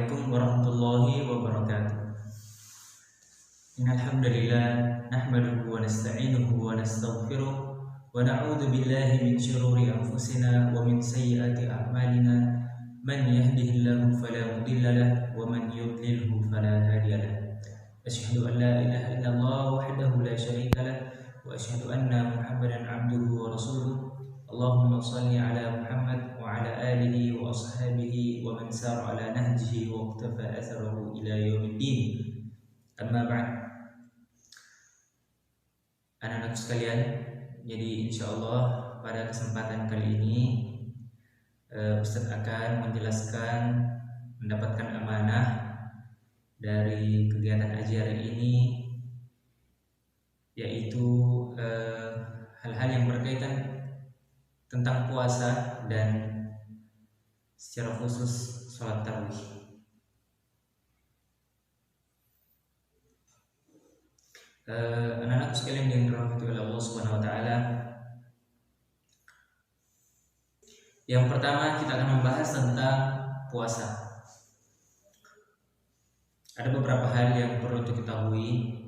Assalamualaikum warahmatullahi wabarakatuh. Innal hamdalillah nahmaduhu wa nasta'inuhu wa nastaghfiruh wa na'udzu billahi min shururi anfusina wa min sayyiati a'malina. Man yahdihillahu fala mudilla lahu wa man yudlilhu fala hadiya lahu. Asyhadu an la ilaha illallah wahdahu la syarika lahu wa asyhadu anna Muhammadan 'abduhu wa rasuluh. Allahumma salli ala Muhammad wa ala alihi wa ashabihi wa man sara ala nahjihi wa iqtafa atharahu ila yaumiddin. Amma ba'd. Anak-anak sekalian, jadi insyaallah pada kesempatan kali ini Ustaz akan menjelaskan, mendapatkan amanah dari kegiatan ajar ini, yaitu hal-hal yang berkaitan tentang puasa dan secara khusus sholat tarawih. Anak-anak sekalian yang dirahmati oleh Allah Subhanahu wa taala. Yang pertama kita akan membahas tentang puasa. Ada beberapa hal yang perlu diketahui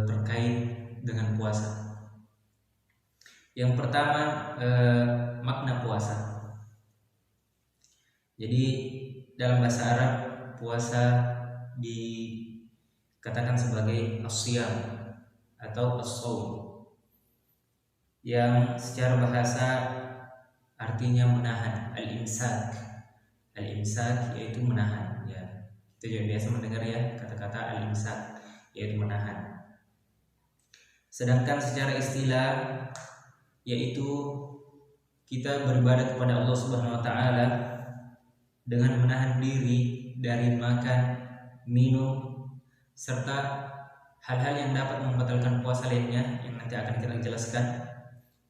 terkait dengan puasa. Yang pertama, makna puasa. Jadi dalam bahasa Arab, puasa dikatakan sebagai as-siyam atau as-shaum, yang secara bahasa artinya menahan. Al-imsak yaitu menahan, ya. Kita juga biasa mendengar ya kata-kata al-imsak, yaitu menahan. Sedangkan secara istilah yaitu kita beribadah kepada Allah Subhanahu wa taala dengan menahan diri dari makan, minum, serta hal-hal yang dapat membatalkan puasa lainnya yang nanti akan kita jelaskan.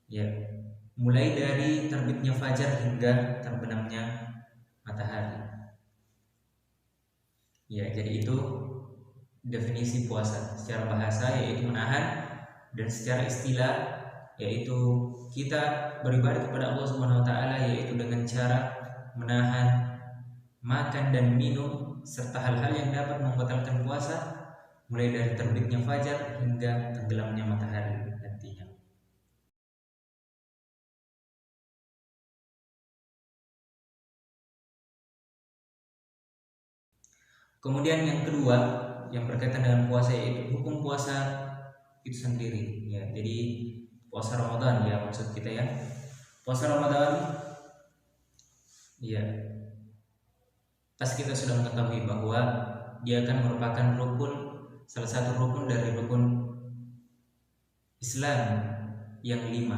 Ya, mulai dari terbitnya fajar hingga terbenamnya matahari. Ya, jadi itu definisi puasa secara bahasa, yaitu menahan, dan secara istilah yaitu kita beribadah kepada Allah Subhanahu wa taala yaitu dengan cara menahan makan dan minum serta hal-hal yang dapat membatalkan puasa mulai dari terbitnya fajar hingga tenggelamnya matahari nantinya. Kemudian yang kedua yang berkaitan dengan puasa yaitu hukum puasa itu sendiri, ya. Jadi puasa Ramadan, ya, maksud kita ya. Puasa Ramadan, ya, pasti kita sudah mengetahui bahwa dia akan merupakan salah satu rukun dari rukun Islam yang 5.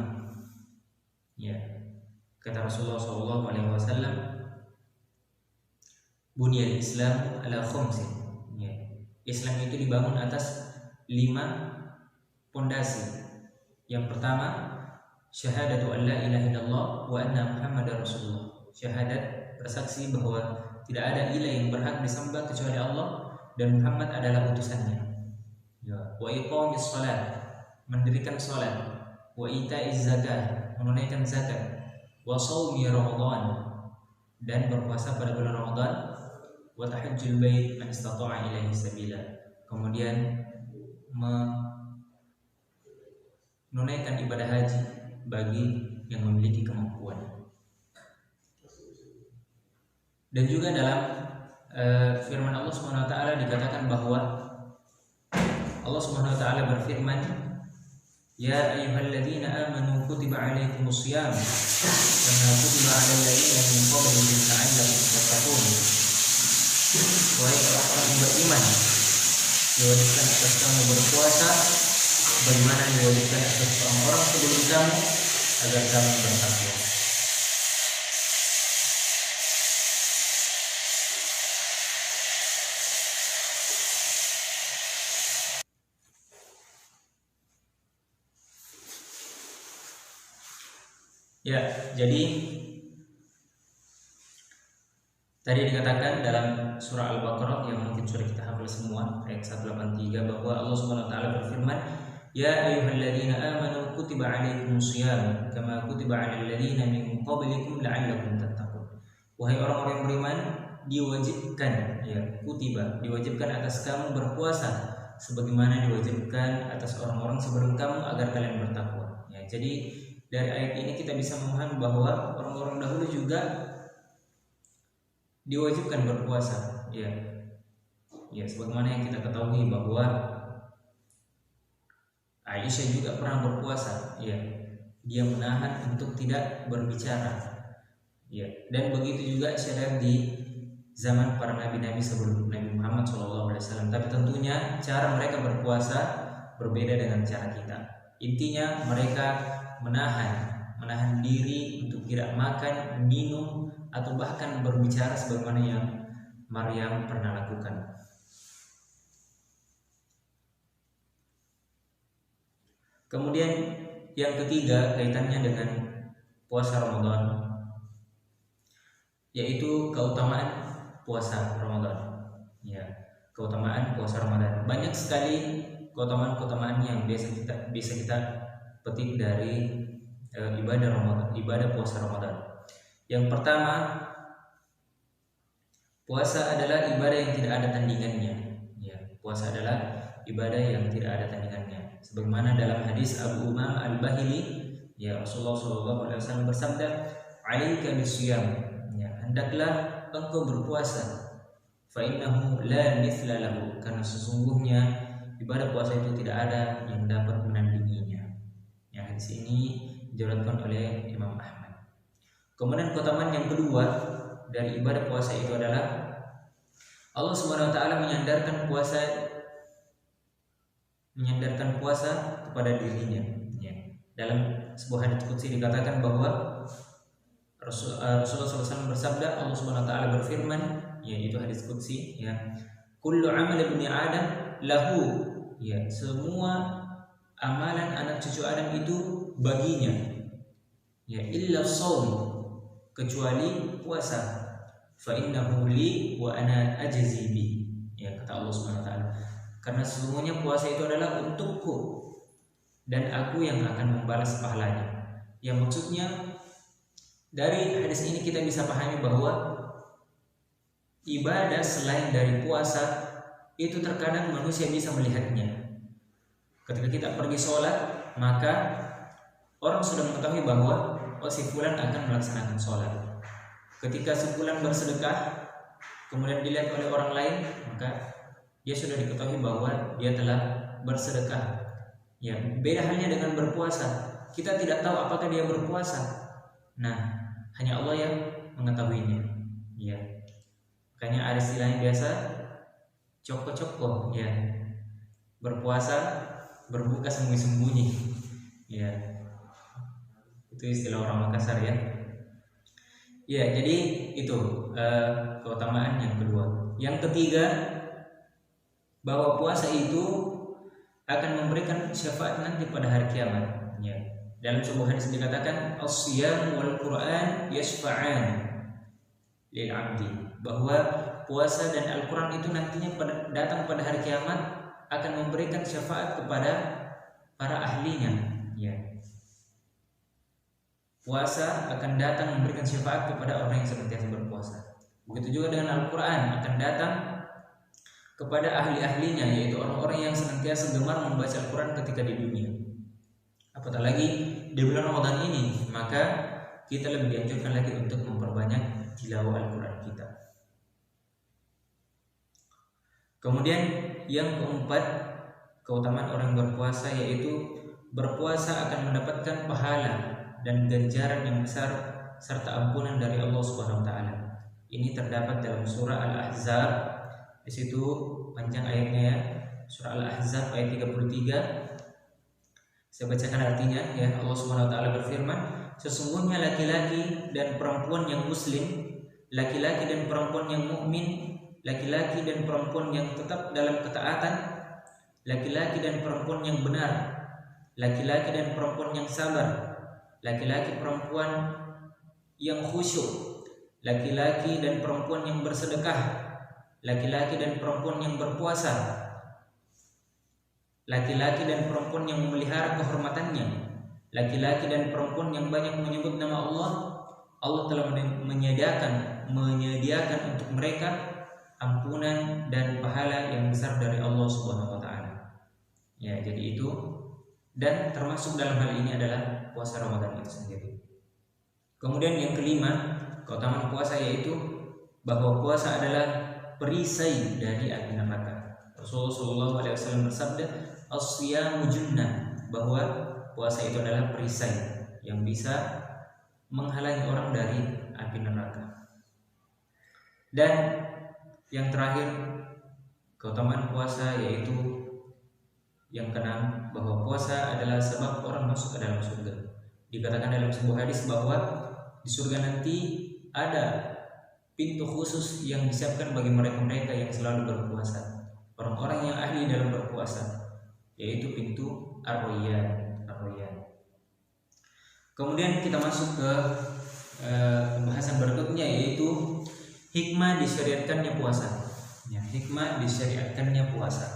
Ya, kata Rasulullah SAW, Bunyal Islam ala khumsin. Ya, Islam itu dibangun atas 5 pondasi. Yang pertama, syahadatu an la ilaha illallah wa anna Muhammadar Rasulullah. Syahadat, bersaksi bahwa tidak ada ilah yang berhak disembah kecuali Allah dan Muhammad adalah utusannya. Ya. Wa iqamis shalah, mendirikan salat. Wa itaiz zakah, menunaikan zakat. Wa shaumi Ramadan, dan berpuasa pada bulan Ramadan. Wa tahajjul bait man istata'a ilaihi sabila. Kemudian menunaikan ibadah haji bagi yang memiliki kemampuan. Dan juga dalam firman Allah Subhanahu wa taala dikatakan bahwa Allah Subhanahu wa taala berfirman, ya ayyuhalladzina amanu kutiba alaikumusiyam kama kutiba alal ladzina min qablikum la'allakum tattaqun. Wahai orang-orang yang beriman, diwajibkan atas kamu berpuasa bagaimana diwajibkan atas orang-orang sebelum kamu agar kamu bertakwa. Ya, jadi tadi dikatakan dalam surah Al-Baqarah yang mungkin sudah kita hafal semua, ayat 183, bahwa Allah Subhanahu wa taala berfirman, ya ayyuhalladzina amanu kutiba alaikumusiyam kama kutiba alal ladzina min qablikum la'allakum tattaqun. Wahai orang-orang yang beriman, diwajibkan, ya, kutiba, diwajibkan atas kamu berpuasa sebagaimana diwajibkan atas orang-orang sebelum kamu agar kalian bertakwa. Ya, jadi dari ayat ini kita bisa memahami bahwa orang-orang dahulu juga diwajibkan berpuasa, ya. Ya, sebagaimana yang kita ketahui bahwa Aisyah juga pernah berpuasa, ya. Dia menahan untuk tidak berbicara, ya. Dan begitu juga syariat di zaman para nabi-nabi sebelum Nabi Muhammad SAW. Tapi tentunya cara mereka berpuasa berbeda dengan cara kita. Intinya mereka menahan diri untuk tidak makan, minum, atau bahkan berbicara sebagaimana yang Maryam pernah lakukan. Kemudian yang ketiga kaitannya dengan puasa Ramadan, yaitu keutamaan puasa Ramadan. Ya, keutamaan puasa Ramadan. Banyak sekali keutamaan-keutamaan yang bisa kita petik dari ibadah Ramadan, ibadah puasa Ramadan. Yang pertama, puasa adalah ibadah yang tidak ada tandingannya. Ya, puasa adalah ibadah yang tidak ada tandingannya. Sebagaimana dalam hadis Abu Umam Al-Bahili, ya, Rasulullah SAW bersabda, "Alaika bisyam." Ya, hendaklah engkau berpuasa. Fa innahu la mithla lahu, karena sesungguhnya ibadah puasa itu tidak ada yang dapat menandinginya. Ya, hadis ini diriwayatkan oleh Imam Ahmad. Kemudian keutamaan yang kedua dari ibadah puasa itu adalah Allah Subhanahu wa taala menyandarkan puasa kepada dirinya. Ya. Dalam sebuah hadits qudsi dikatakan bahwa Rasulullah SAW bersabda, Allah Subhanahu wa taala berfirman, yaitu hadits qudsi, ya, kullu amal ibni Adam lahu, ya, semua amalan anak cucu Adam itu baginya, ya, illa shaum, kecuali puasa, fa innahu li wa ana ajzi bi, ya, kata Allah Subhanahu wa taala, karena sesungguhnya puasa itu adalah untukku dan aku yang akan membalas pahalanya. Ya, maksudnya dari hadis ini kita bisa pahami bahwa ibadah selain dari puasa itu terkadang manusia bisa melihatnya. Ketika kita pergi sholat, maka orang sudah mengetahui bahwa si fulan akan melaksanakan sholat. Ketika si fulan bersedekah, kemudian dilihat oleh orang lain, maka dia sudah diketahui bahwa dia telah bersedekah. Ya, beda halnya dengan berpuasa. Kita tidak tahu apakah dia berpuasa. Nah, hanya Allah yang mengetahuinya. Ya. Makanya ada istilahnya biasa coko-coko, ya. Berpuasa, berbuka sembunyi-sembunyi. Ya. Itu istilah orang Makassar, ya. Ya, jadi itu keutamaan yang kedua. Yang ketiga, bahwa puasa itu akan memberikan syafaat nanti pada hari kiamat. Ya. Dalam sebuah hadis dikatakan, as-siyam wal Qur'an yashfa'an lil 'abdi, bahwa puasa dan Al-Qur'an itu nantinya datang pada hari kiamat akan memberikan syafaat kepada para ahlinya. Ya. Puasa akan datang memberikan syafaat kepada orang yang senantiasa berpuasa. Begitu juga dengan Al-Qur'an akan datang kepada ahli-ahlinya, yaitu orang-orang yang senantiasa gemar membaca Al-Quran ketika di dunia. Apatah lagi di bulan Ramadan ini, maka kita lebih dianjurkan lagi untuk memperbanyak tilawah Al-Quran kita. Kemudian yang keempat, keutamaan orang berpuasa, yaitu berpuasa akan mendapatkan pahala dan ganjaran yang besar serta ampunan dari Allah Subhanahu wa taala. Ini terdapat dalam surah Al-Ahzab. Di situ panjang ayatnya, ya. Surah Al-Ahzab ayat 33. Saya bacakan artinya, ya. Allah Subhanahu wa taala berfirman, sesungguhnya laki-laki dan perempuan yang muslim, laki-laki dan perempuan yang mukmin, laki-laki dan perempuan yang tetap dalam ketaatan, laki-laki dan perempuan yang benar, laki-laki dan perempuan yang sabar, laki-laki perempuan yang khusyuk, laki-laki dan perempuan yang bersedekah, laki-laki dan perempuan yang berpuasa, laki-laki dan perempuan yang memelihara kehormatannya, laki-laki dan perempuan yang banyak menyebut nama Allah. Allah telah menyediakan menyediakan untuk mereka ampunan dan pahala yang besar dari Allah Subhanahu wa taala. Ya, jadi itu, dan termasuk dalam hal ini adalah puasa Ramadan itu sendiri. Kemudian yang kelima, keutamaan puasa yaitu bahwa puasa adalah perisai dari api neraka. Rasulullah SAW bersabda, "As-siyamu junnah," bahwa puasa itu adalah perisai yang bisa menghalangi orang dari api neraka. Dan yang terakhir, keutamaan puasa yaitu yang keenam, bahwa puasa adalah sebab orang masuk ke dalam surga. Dikatakan dalam sebuah hadis bahwa di surga nanti ada pintu khusus yang disiapkan bagi mereka-mereka yang selalu berpuasa, orang-orang yang ahli dalam berpuasa, yaitu pintu Ar-Rayyan. Kemudian kita masuk ke pembahasan berikutnya, yaitu hikmah disyariatkannya puasa. Ya, hikmah disyariatkannya puasa.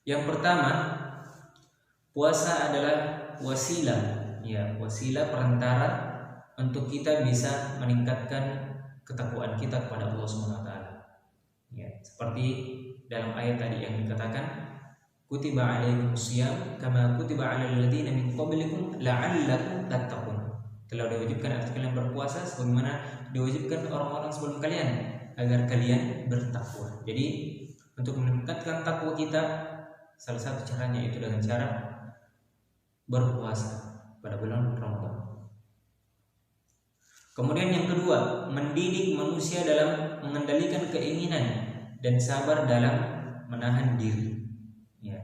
Yang pertama, puasa adalah wasilah, ya, wasilah perantara untuk kita bisa meningkatkan ketakwaan kita kepada Allah Subhanahu wa taala. Ya, seperti dalam ayat tadi yang dikatakan, kutiba alaikumusiyam kama kutiba alal ladzina min qablikum la'allakum tattaqun. Telah diwajibkan atas kalian berpuasa sebagaimana diwajibkan orang-orang sebelum kalian agar kalian bertakwa. Jadi untuk meningkatkan takwa kita, salah satu caranya itu dengan cara berpuasa pada bulan Ramadan. Kemudian yang kedua, mendidik manusia dalam mengendalikan keinginan dan sabar dalam menahan diri. Ya,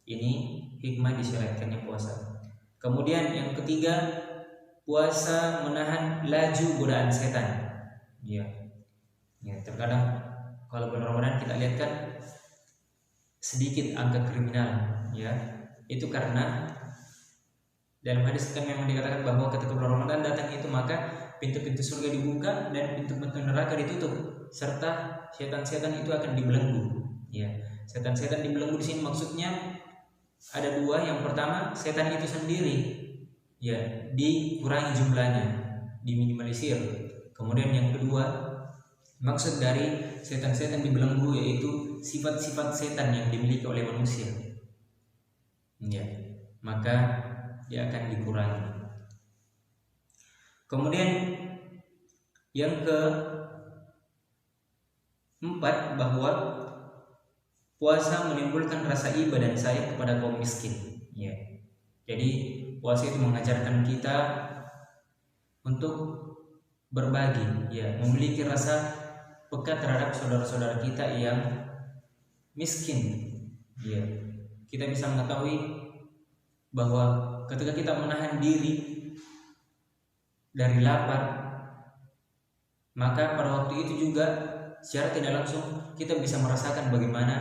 ini hikmah disyariatkannya puasa. Kemudian yang ketiga, puasa menahan laju godaan setan. Ya, terkadang kalau bulan Ramadan kita lihat kan sedikit angka kriminal, ya, itu karena dalam hadis kan memang dikatakan bahwa ketika bulan Ramadan datang itu maka pintu-pintu surga dibuka dan pintu-pintu neraka ditutup, serta setan-setan itu akan dibelenggu. Ya, setan-setan dibelenggu di sini maksudnya ada dua. Yang pertama, setan itu sendiri, ya, dikurangi jumlahnya, diminimalisir. Kemudian yang kedua, maksud dari setan-setan dibelenggu yaitu sifat-sifat setan yang dimiliki oleh manusia. Ya, maka dia akan dikurangi. Kemudian yang keempat, bahwa puasa menimbulkan rasa iba dan sayang kepada kaum miskin. Ya, jadi puasa itu mengajarkan kita untuk berbagi, ya, memiliki rasa pekat terhadap saudara-saudara kita yang miskin. Ya, kita bisa mengetahui bahwa ketika kita menahan diri dari lapar, maka pada waktu itu juga secara tidak langsung kita bisa merasakan bagaimana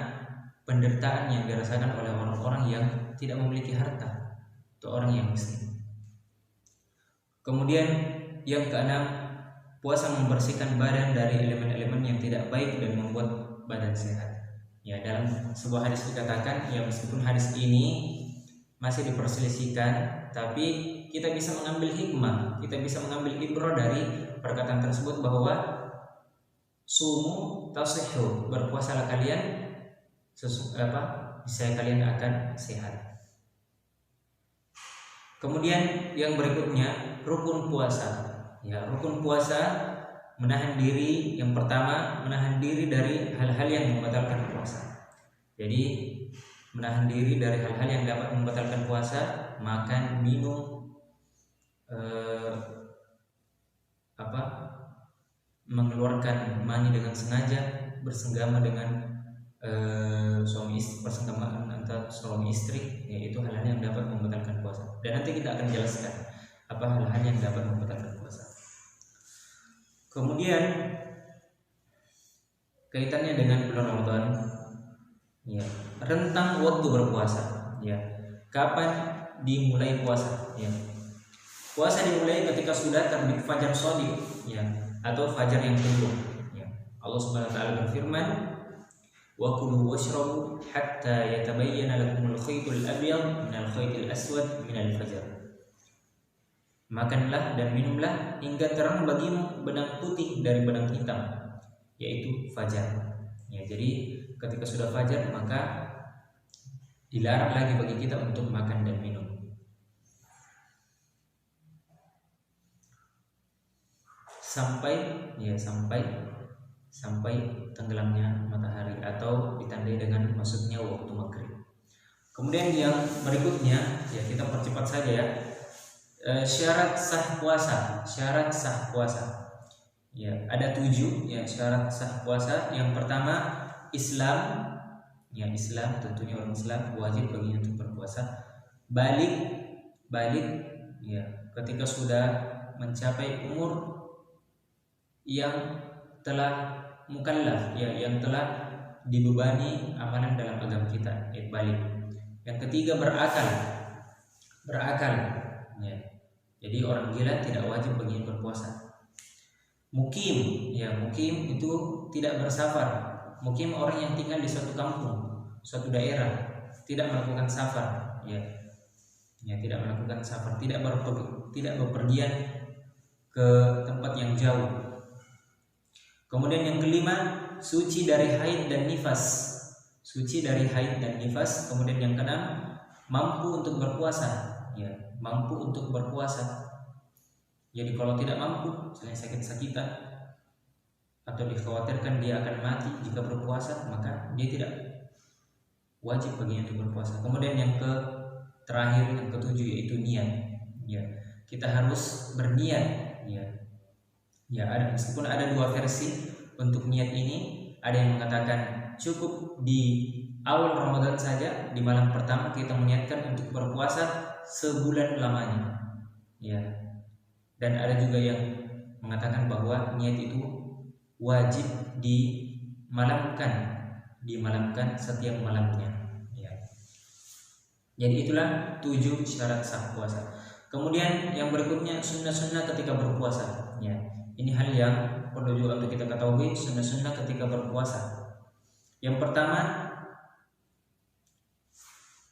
penderitaan yang dirasakan oleh orang-orang yang tidak memiliki harta atau orang yang miskin. Kemudian yang keenam, puasa membersihkan badan dari elemen-elemen yang tidak baik dan membuat badan sehat. Ya, dalam sebuah hadis dikatakan, ya, meskipun hadis ini masih diperselisihkan, tapi kita bisa mengambil hikmah, kita bisa mengambil ibrah dari perkataan tersebut bahwa sumu tasihhu, berpuasalah kalian, niscaya kalian akan sehat. Kemudian yang berikutnya, rukun puasa. Ya, rukun puasa menahan diri. Yang pertama, menahan diri dari hal-hal yang membatalkan puasa. Jadi menahan diri dari hal-hal yang dapat membatalkan puasa, makan, minum, mengeluarkan mani dengan sengaja, bersenggama dengan suami istri, persenggamaan antara suami istri, yaitu hal-hal yang dapat membatalkan puasa. Dan nanti kita akan jelaskan apa hal-hal yang dapat membatalkan puasa. Kemudian kaitannya dengan bulan Ramadan, ya, rentang waktu berpuasa, ya, kapan dimulai puasa, ya. Puasa dimulai ketika sudah terbit fajar shadiq, ya, atau fajar yang tunggu, ya. Allah Subhanahu wa taala berfirman, wa kulu washrabu hatta yatabayyana lakumul khaytul abyad minal khaytil aswad minal fajr. Makanlah dan minumlah hingga terang bagimu benang putih dari benang hitam, yaitu fajar. Ya, jadi ketika sudah fajar maka dilarang lagi bagi kita untuk makan dan minum sampai tenggelamnya matahari atau ditandai dengan masuknya waktu maghrib. Kemudian yang berikutnya, ya kita percepat saja ya. Syarat sah puasa. Ya, ada 7 ya syarat sah puasa. Yang pertama Islam. Ya, Islam tentunya orang Islam wajib baginya untuk berpuasa. Balik ya, ketika sudah mencapai umur yang telah mukallaf, ya, yang telah dibebani amalan dalam agama kita, balik. Yang ketiga berakal. Ya. Jadi orang gila tidak wajib baginya berpuasa. Mukim, ya, mukim itu tidak bersafar. Mukim orang yang tinggal di suatu kampung, suatu daerah, tidak melakukan safar, ya, tidak melakukan safar, tidak berpergian ke tempat yang jauh. Kemudian yang kelima, suci dari haid dan nifas. Kemudian yang keenam, mampu untuk berpuasa. Ya, mampu untuk berpuasa. Jadi kalau tidak mampu, misalnya sakit-sakitan atau dikhawatirkan dia akan mati jika berpuasa, maka dia tidak wajib baginya untuk berpuasa. Kemudian yang terakhir, yang ketujuh, yaitu niat. Ya, kita harus berniat. Ya, meskipun ada 2 versi untuk niat ini. Ada yang mengatakan cukup di awal Ramadan saja, di malam pertama kita meniatkan untuk berpuasa sebulan lamanya. Ya. Dan ada juga yang mengatakan bahwa niat itu wajib dimalamkan setiap malamnya. Ya. Jadi itulah 7 syarat sah puasa. Kemudian yang berikutnya sunnah-sunnah ketika berpuasa. Ya. Ini hal yang perlu juga untuk kita ketahui, sunnah-sunnah ketika berpuasa. Yang pertama,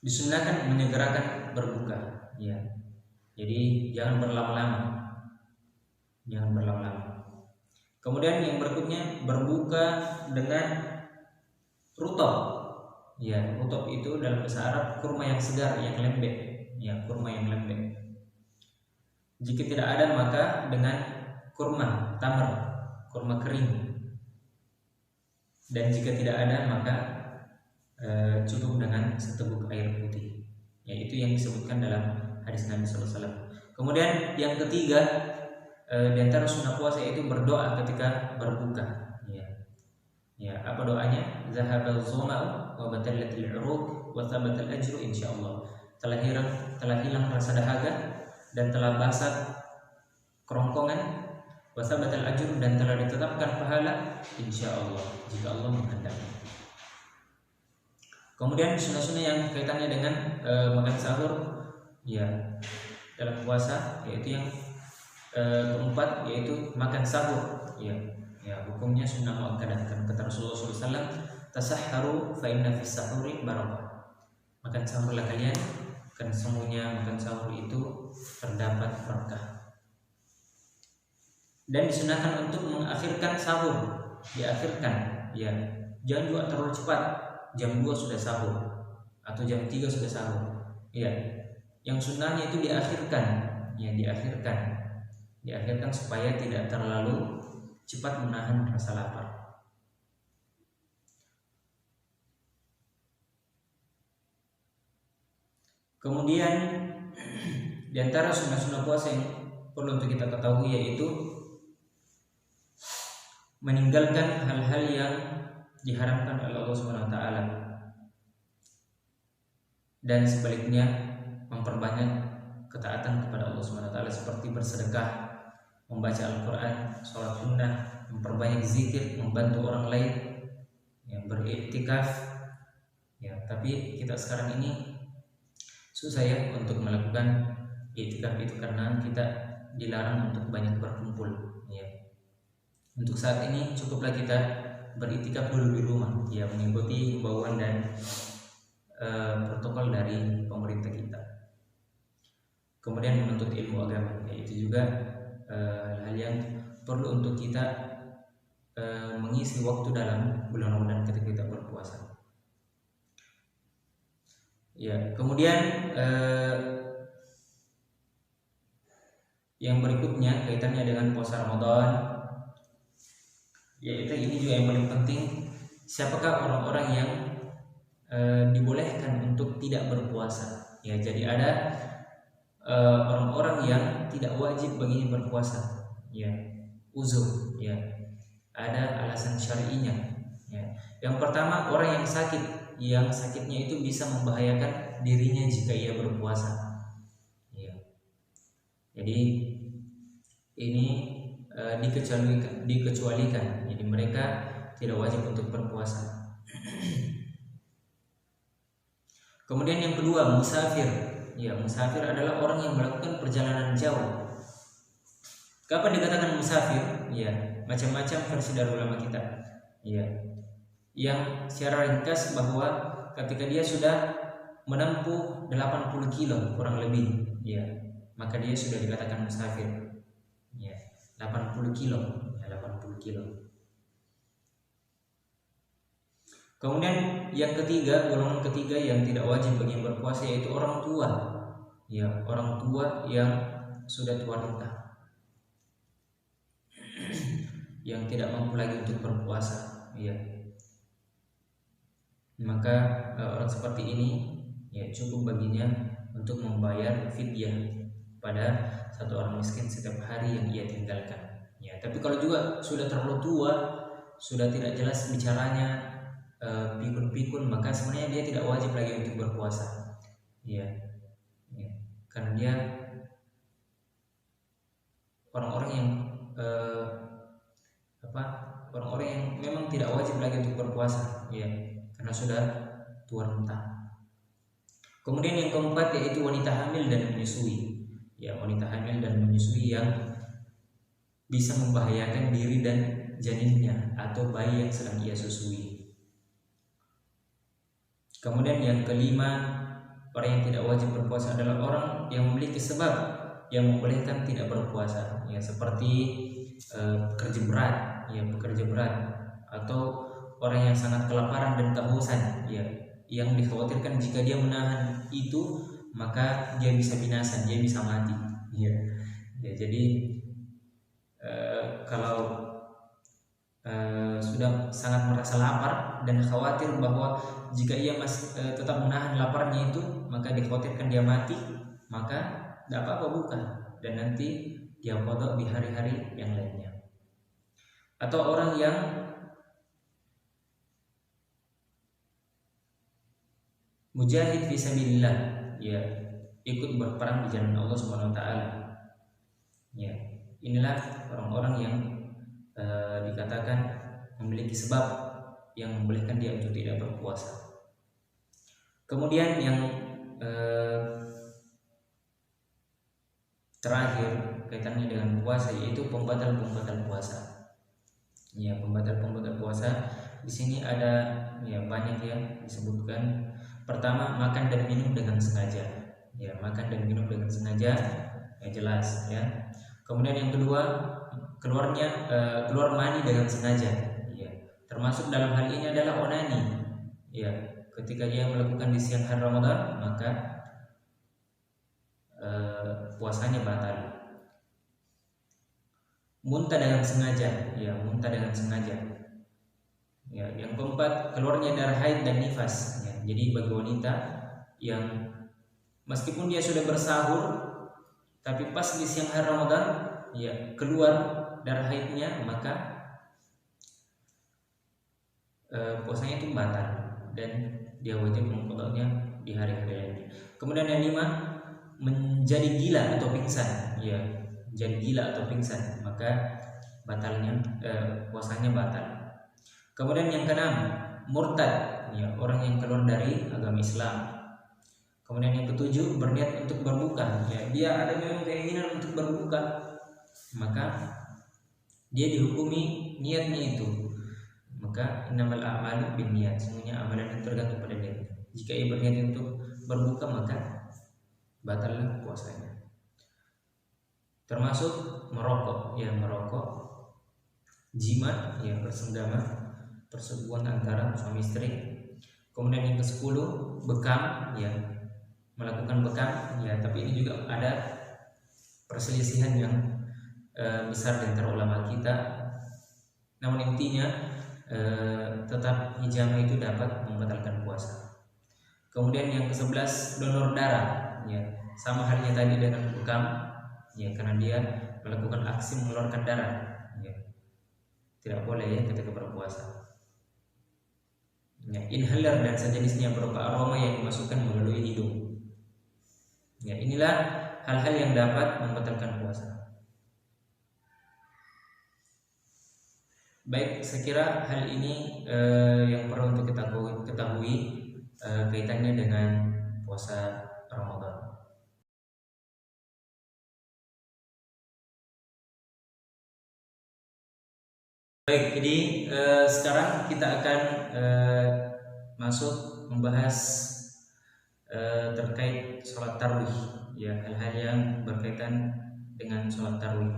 disunnahkan menyegerakan berbuka. Ya. Jadi jangan berlama-lama. Kemudian yang berikutnya berbuka dengan rutab. Ya, rutab itu dalam bahasa Arab kurma yang segar, yang lembek. Ya, kurma yang lembek. Jika tidak ada maka dengan kurma tamar, kurma kering. Dan jika tidak ada maka cukup dengan seteguk air putih. Yaitu yang disebutkan dalam hadis Nabi SAW. Kemudian yang ketiga, di antara sunnah puasa yaitu berdoa ketika berbuka. Ya, apa doanya? Zahabal zuma'u wa batallatil 'uruq wa thabatal ajru insyaallah. Telah hilang rasa dahaga dan telah basah kerongkongan, wa thabatal ajru, dan telah ditetapkan pahala insyaallah jika Allah menghendaki. Kemudian sunnah-sunnah yang kaitannya dengan makan sahur, ya, dalam puasa, yaitu yang keempat, yaitu makan sahur. Ya, hukumnya sunnah muakkadah. Kata Rasulullah SAW, tasahharu fa inna fis sahuri barakah. Makan sahurlah kalian, karena semuanya makan sahur itu terdapat berkah. Dan disunahkan untuk mengakhirkan sahur, diakhirkan. Ya, jangan juga terlalu cepat. Jam 2 sudah sahur atau jam 3 sudah sahur. Ya, yang sunnahnya itu diakhirkan. Ya, diakhirkan supaya tidak terlalu cepat menahan rasa lapar. Kemudian di antara sunnah-sunnah puasa yang perlu untuk kita ketahui yaitu meninggalkan hal-hal yang diharamkan oleh Allah Subhanahu wa taala. Dan sebaliknya memperbanyak ketaatan kepada Allah Subhanahu wa taala seperti bersedekah, membaca Al-Qur'an, sholat sunnah, memperbanyak zikir, membantu orang lain, yang beriktikaf. Ya, tapi kita sekarang ini susah ya untuk melakukan iktikaf itu karena kita dilarang untuk banyak berkumpul. Ya. Untuk saat ini cukuplah kita beriktikaf dulu di rumah, ya, mengikuti himbauan dan protokol dari pemerintah kita. kemudian menuntut ilmu agama. Itu juga hal yang perlu untuk kita mengisi waktu dalam bulan Ramadan ketika kita berpuasa. Ya, kemudian yang berikutnya kaitannya dengan puasa Ramadan, yaitu ini juga yang paling penting, siapakah orang-orang yang dibolehkan untuk tidak berpuasa. Ya, jadi ada orang-orang yang tidak wajib baginya berpuasa. Ya, uzur. Ya, ada alasan syar'inya. Ya. Yang pertama, orang yang sakit, yang sakitnya itu bisa membahayakan dirinya jika ia berpuasa. Ya. Jadi ini dikecualikan. Jadi mereka tidak wajib untuk berpuasa. Kemudian yang kedua, musafir. Ya, musafir adalah orang yang melakukan perjalanan jauh. Kapan dikatakan musafir? Ya, macam-macam versi dari ulama kita. Ya, yang secara ringkas bahwa ketika dia sudah menempuh 80 kilo kurang lebih, ya, maka dia sudah dikatakan musafir. Ya, 80 kilo, ya, 80 kilo. Kemudian yang ketiga, golongan ketiga yang tidak wajib bagi yang berpuasa yaitu orang tua. Ya, orang tua yang sudah tua renta, yang tidak mampu lagi untuk berpuasa. Ya, maka orang seperti ini ya cukup baginya untuk membayar fidyah pada satu orang miskin setiap hari yang ia tinggalkan. Ya, tapi kalau juga sudah terlalu tua, sudah tidak jelas bicaranya, pikun-pikun, maka sebenarnya dia tidak wajib lagi untuk berpuasa. Ya, ya. Karena dia orang-orang yang orang-orang yang memang tidak wajib lagi untuk berpuasa, ya, karena sudah tua renta. Kemudian yang keempat yaitu wanita hamil dan menyusui. Ya, wanita hamil dan menyusui yang bisa membahayakan diri dan janinnya atau bayi yang sedang ia susui. Kemudian yang kelima, orang yang tidak wajib berpuasa adalah orang yang memiliki sebab yang membolehkan tidak berpuasa. Ya, seperti pekerja berat, ya, pekerja berat, atau orang yang sangat kelaparan dan kehausan, ya, yang dikhawatirkan jika dia menahan itu maka dia bisa binasa, dia bisa mati. Ya, ya, jadi kalau sudah sangat merasa lapar dan khawatir bahwa jika ia masih tetap menahan laparnya itu maka dikhawatirkan dia mati, maka tidak apa-apa buka dan nanti dia qada di hari-hari yang lainnya. Atau orang yang mujahid fisabilillah, ya, ikut berperang di jalan Allah Subhanahu wa taala. Ya, inilah orang-orang yang dikatakan memiliki sebab yang membolehkan dia untuk tidak berpuasa. Kemudian yang terakhir kaitannya dengan puasa yaitu pembatal-pembatal puasa. Ya, pembatal-pembatal puasa di sini ada ya banyak yang disebutkan. Pertama, makan dan minum dengan sengaja. Ya, makan dan minum dengan sengaja, ya jelas ya. Kemudian yang kedua, keluar mani dengan sengaja. Ya, termasuk dalam hal ini adalah onani. Ya, ketika dia melakukan di siang hari Ramadan maka puasanya batal. Muntah dengan sengaja, ya, muntah dengan sengaja. Ya, yang keempat, keluarnya darah haid dan nifas. Ya, jadi bagi wanita yang meskipun dia sudah bersahur, tapi pas di siang hari Ramadan, ya, keluar darah haidnya, maka puasanya itu batal dan dia wajib mengqadanya di hari-hari lainnya. Kemudian yang 5, menjadi gila atau pingsan. Ya, menjadi gila atau pingsan, maka batalnya puasanya batal. Kemudian yang ke-6, murtad, ya, orang yang keluar dari agama Islam. Kemudian yang ke-7, berniat untuk berbuka. Ya, dia ada memang keinginan untuk berbuka, maka dia dihukumi niatnya itu. Maka innamal a'malu binniyat, semuanya amalan itu tergantung pada niat. Jika ia berniat untuk berbuka maka batallah puasanya. termasuk merokok, ya merokok, jima, ya bersenggama, persetubuhan antara suami istri. Kemudian yang ke-10 bekam, ya melakukan bekam, ya tapi ini juga ada perselisihan yang besar di antara ulama kita. Namun intinya tetap hijama itu dapat membatalkan puasa. Kemudian yang ke-11 donor darah, ya sama halnya tadi dengan bekam, ya karena dia melakukan aksi mengeluarkan darah, ya tidak boleh ya ketika berpuasa. Ya, inhaler dan sejenisnya berupa aroma yang dimasukkan melalui hidung. Ya, inilah hal-hal yang dapat membatalkan puasa. Baik, saya kira hal ini yang perlu untuk kita ketahui kaitannya dengan puasa Ramadan. Baik, jadi sekarang kita akan masuk membahas terkait sholat tarawih, ya hal-hal yang berkaitan dengan sholat tarawih.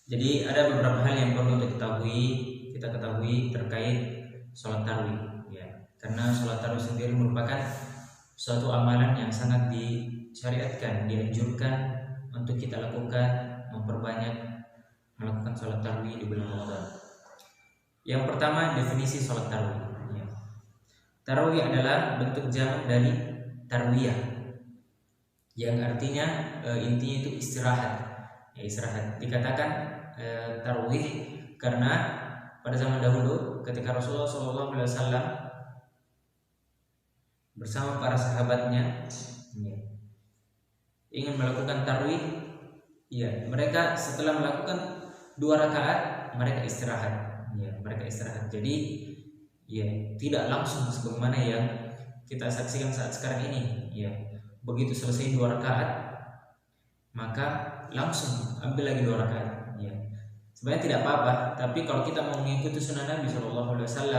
Jadi ada beberapa hal yang perlu kita ketahui terkait sholat tarawih, ya karena sholat tarawih sendiri merupakan suatu amalan yang sangat disyariatkan, dianjurkan untuk kita lakukan, memperbanyak melakukan sholat tarawih di bulan Ramadan. Yang pertama, definisi sholat tarawih. Ya. Tarawih adalah bentuk jamak dari tarwiyah, yang artinya intinya itu istirahat. Ya, istirahat. Dikatakan tarawih karena pada zaman dahulu ketika Rasulullah SAW bersama para sahabatnya ingin melakukan tarawih, ya mereka setelah melakukan 2 rakaat mereka istirahat, ya mereka istirahat. Jadi ya tidak langsung sebagaimana yang kita saksikan saat sekarang ini, ya begitu selesai 2 rakaat maka langsung ambil lagi 2 rakaat, ya sebenarnya tidak apa-apa, tapi kalau kita mau mengikuti sunnah Nabi SAW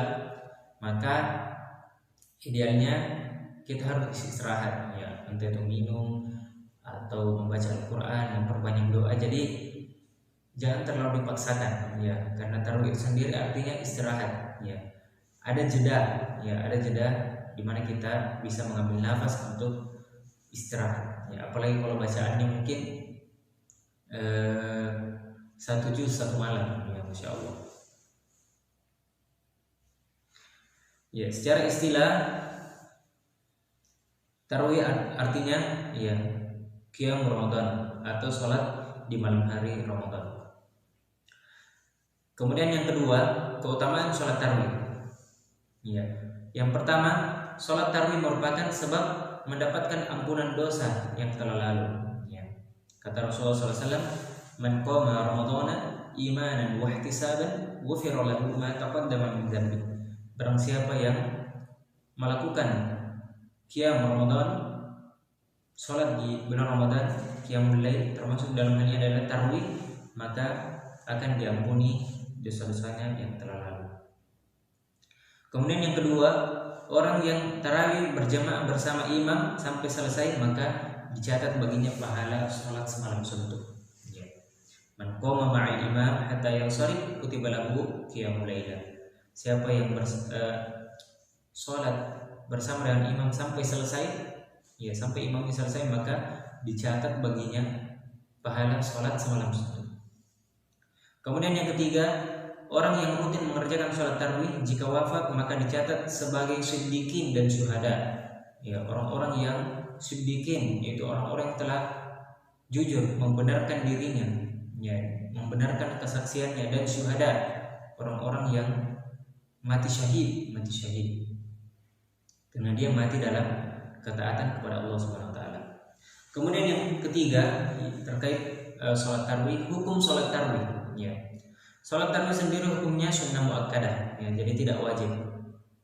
maka idealnya kita harus istirahat, ya entah itu minum atau membaca Al-Quran, memperbanyak doa. Jadi jangan terlalu dipaksakan, ya karena tarawih itu sendiri artinya istirahat, ya ada jeda, ya ada jeda di mana kita bisa mengambil nafas untuk istirahat, ya apalagi kalau bacaannya mungkin 1 juz 1 malam, ya Masya Allah. Ya secara istilah tarawih artinya ya qiyam Ramadan atau sholat di malam hari Ramadan. Kemudian yang kedua, keutamaan sholat tarawih. Ya, yang pertama, sholat tarawih merupakan sebab mendapatkan ampunan dosa yang telah lalu. Ya. Kata Rasulullah SAW, "Man qama Ramadana imanan wa ihtisaban, ghufira lahu ma taqaddama min dhanbi." Barang siapa yang melakukan qiyam Ramadan, sholat di bulan Ramadan, qiyamul lail, termasuk dalam hal ini adalah tarawih, maka akan diampuni dosa-dosanya yang telah lalu. Kemudian yang kedua, orang yang tarawih berjamaah bersama imam sampai selesai maka dicatat baginya pahala sholat semalam suntuk. Man qama ma'al imam hatta yansharif kutiba lahu qiyamul lail. Siapa yang sholat bersama dengan imam sampai selesai, ya sampai imamnya selesai maka dicatat baginya pahala sholat semalam suntuk. Kemudian yang ketiga, orang yang rutin mengerjakan sholat tarawih jika wafat maka dicatat sebagai siddiqin dan syuhada. Ya orang-orang yang siddiqin yaitu orang-orang yang telah jujur membenarkan dirinya, ya membenarkan kesaksiannya, dan syuhada orang-orang yang mati syahid karena dia mati dalam ketaatan kepada Allah Subhanahu wa taala. Kemudian yang ketiga terkait sholat tarawih, hukum sholat tarawih. Ya. Sholat tarawih sendiri hukumnya sunnah muakkadah, ya, jadi tidak wajib.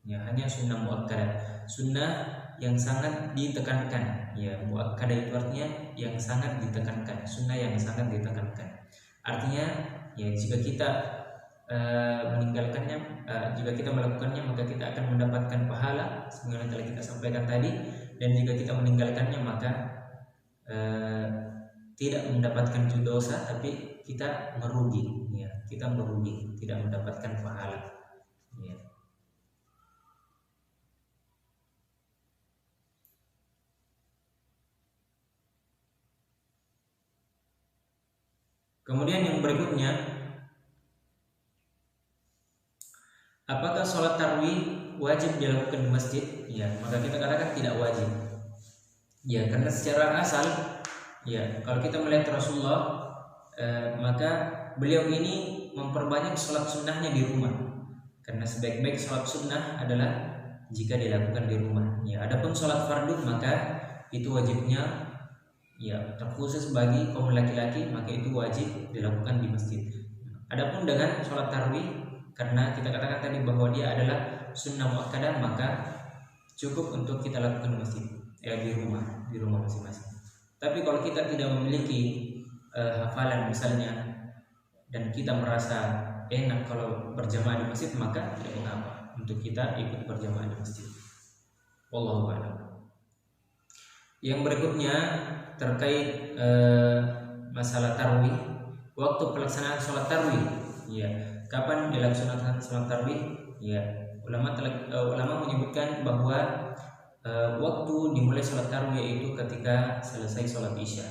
Ya, hanya sunnah muakkadah, sunnah yang sangat ditekankan. Ya, muakkadah itu artinya yang sangat ditekankan, sunnah yang sangat ditekankan. Artinya, ya jika kita meninggalkannya, jika kita melakukannya maka kita akan mendapatkan pahala sebagaimana telah kita sampaikan tadi, dan jika kita meninggalkannya maka tidak mendapatkan dosa tapi kita merugi, ya, kita merugi, tidak mendapatkan pahala, ya. Kemudian yang berikutnya, apakah sholat tarawih wajib dilakukan di masjid? Ya, maka kita katakan tidak wajib. Ya, karena secara asal, ya, kalau kita melihat Rasulullah, maka beliau ini memperbanyak sholat sunnahnya di rumah. Karena sebaik-baik sholat sunnah adalah jika dilakukan di rumah. Ya, adapun sholat fardu maka itu wajibnya, ya, terkhusus bagi kaum laki-laki, maka itu wajib dilakukan di masjid. Adapun dengan sholat tarawih, karena kita katakan tadi bahwa dia adalah sunnah muakkadah, maka cukup untuk kita lakukan di masjid, ya, di rumah masing-masing. Tapi kalau kita tidak memiliki hafalan misalnya, dan kita merasa enak kalau berjamaah di masjid, maka tidak mengapa untuk kita ikut berjamaah di masjid. Wallahu a'lam. Yang berikutnya terkait masalah tarawih, waktu pelaksanaan sholat tarawih, ya, kapan dilaksanakan sholat tarawih? Ya, ulama menyebutkan bahwa waktu dimulai sholat tarawih yaitu ketika selesai sholat isya,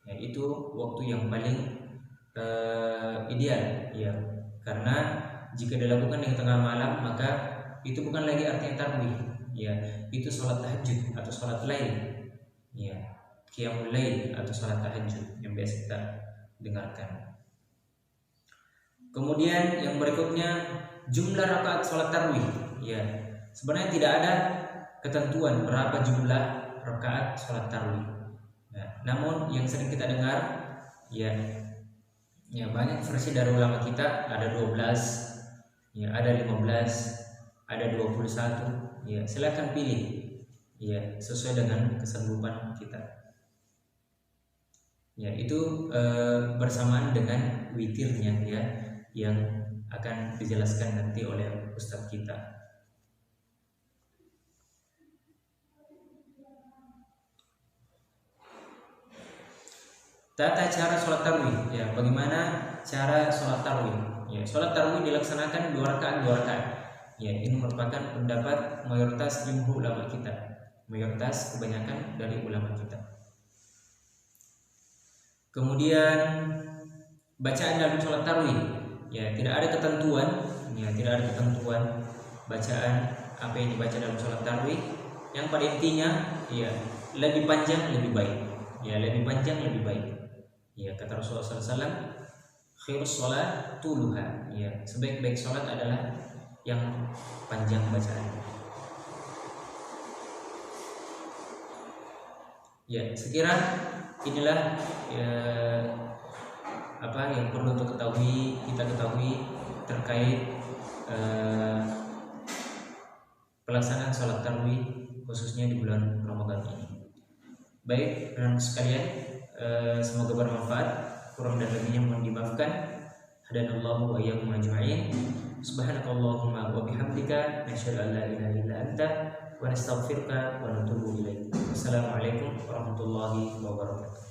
ya, itu waktu yang paling ideal, ya, karena jika dilakukan di tengah malam maka itu bukan lagi artinya tarawih, ya, itu sholat tahajud atau sholat lail, ya, qiyamul lail atau sholat tahajud yang biasa kita dengarkan. Kemudian yang berikutnya, jumlah rakaat sholat tarawih, ya, sebenarnya tidak ada ketentuan berapa jumlah rakaat sholat tarawih, ya, namun yang sering kita dengar, ya, banyak versi dari ulama kita, ada 12, ya, ada 15, ada 21, ya, silakan pilih, ya, sesuai dengan kesanggupan kita. Ya, itu bersamaan dengan witirnya, ya, yang akan dijelaskan nanti oleh ustadz kita. Tata cara sholat tarawih, ya, bagaimana cara sholat tarawih? Ya, sholat tarawih dilaksanakan 2 rakaat. Ya, ini merupakan pendapat mayoritas jumhur ulama kita, mayoritas kebanyakan dari ulama kita. Kemudian bacaan dalam sholat tarawih, ya, tidak ada ketentuan, ya, tidak ada ketentuan bacaan apa yang dibaca dalam sholat tarawih. Yang pada intinya, ya, lebih panjang lebih baik, ya, lebih panjang lebih baik. Ya, kata Rasulullah SAW, khirus sholat tuluha, ya, sebaik-baik sholat adalah yang panjang bacaan. Ya, sekira inilah, ya, apa yang perlu kita ketahui terkait pelaksanaan sholat tarawih khususnya di bulan Ramadan ini. Baik, teman-teman sekalian, semoga bermanfaat. Kurang dan lebihnya mohon dimaafkan. Hadanallahu wa iyyakum ajma'in. Subhanakallahumma wa bihamdika nasyhadu an la ilaha illa anta wa nastaghfiruka wa natubu ilaik. Wassalamualaikum warahmatullahi wabarakatuh.